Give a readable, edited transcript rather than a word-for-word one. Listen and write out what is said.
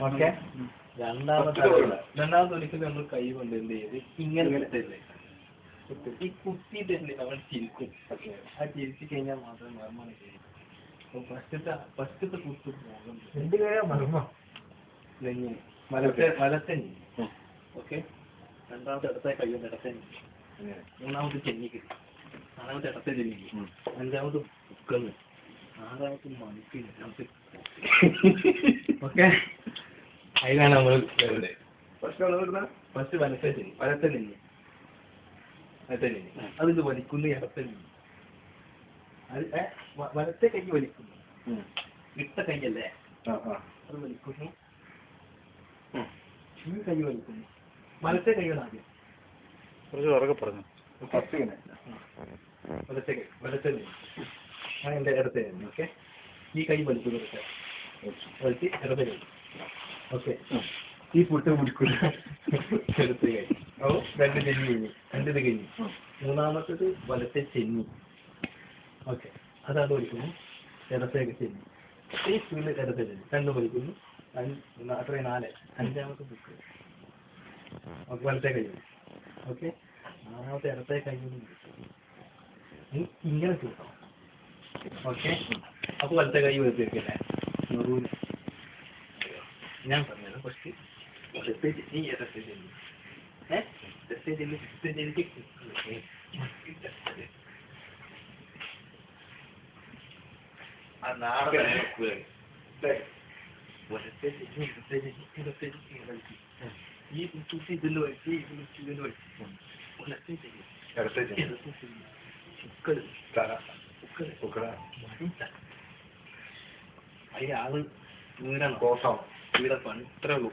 Okay. രണ്ടാമത്തെ ഒരിക്കലും നമ്മൾ കൈ കൊണ്ട് എന്ത് ചെയ്ത് ഇങ്ങനെ കുത്തല്ലേ, ഈ കുത്തിയിട്ടല്ലേ നമ്മൾ ചിരിക്കും. ആ ചിരിച്ചു കഴിഞ്ഞാൽ മാത്രമേ മർമ്മം ചെയ്യും. അപ്പൊ ഫസ്റ്റത്തെ കുത്ത് നെഞ്ഞ് വലത്തെ നെഞ്ഞ്. ഓക്കെ. രണ്ടാമത്തെ ഇടത്തെ കൈ കൊണ്ട് ഇടത്തെ നെഞ്ഞ്, മൂന്നാമത്തെ ചെന്നിക്ക്, നാലാമത്തെ ഇടത്തെ ചെന്നിക്ക്, അഞ്ചാമത് ഉക്കന്ന്, ആറാമത്തെ മണിക്ക്. ഓക്കെ. അതിലാണ് നമ്മൾ ഫസ്റ്റ് വലത്തെ നെഞ്ഞ് അതിൽ വലിക്കുന്ന ഇടത്തെ നെഞ്ഞ്. വലത്തെ കൈ വലിക്കുന്നു, ഇട്ട കൈയല്ലേ അത് വലിക്കുന്നു, ഈ കൈ വലിക്കുന്നു. വലത്തെ കൈകൾ ആദ്യം വലത്തെ നെഞ്ഞ് എന്റെ ഇടത്തെ നെഞ്ഞ്. ഓക്കെ. ഈ കൈ വലിക്കുന്നു, വലിച്ച് ഇടത്തെ കൈ. ഓക്കെ. ഈ പുട്ട് പിടിക്കുന്നു, ഇടത്തെ കൈ. അപ്പോൾ രണ്ട് ചെന്നി കഴിഞ്ഞു, രണ്ടിത് കഴിഞ്ഞു. മൂന്നാമത്തത് വലത്തെ ചെന്നി. ഓക്കെ. അതാണ് വലിക്കുന്നു, ഇടത്തേക്ക് ചെന്നി. ഈ സ്പീഡിൽ ഇടത്തെ ചെന്നി രണ്ട് വലിക്കുന്നു, അത്രയും 4. അഞ്ചാമത്തെ ബുക്ക് വലത്തെ കൈ. ഓക്കെ. ആറാമത്തെ ഇടത്തെ കൈ ഇങ്ങനെ തൂക്കണം. ഓക്കെ. അപ്പോൾ വലത്തെ കൈ വെച്ചിരിക്കല്ലേ ഞാൻ പറഞ്ഞത്. ഫസ്റ്റ് വലത്തെ ചെന്നി ഇടത്തെ ചെന്നി, ഇടത്തെ ചെന്നി ഫിഫ്ത്ത് ചെന്നിക്ക് ആ നാളെ വലത്തെ ചെന്നി ഇടത്തെ ചെന്നി ഇടത്തെ ചെന്നി വലിച്ച് ഈ കുത്തി ഇതിൽ വലിച്ച് ഇതിൽ വലിച്ച് വലത്തെ ചെന്നി ഇടത്തെ ചെന്നി അതിന് ആള് വീടാണ്, വീടെ പണി ഇത്രേ ഉള്ളൂ.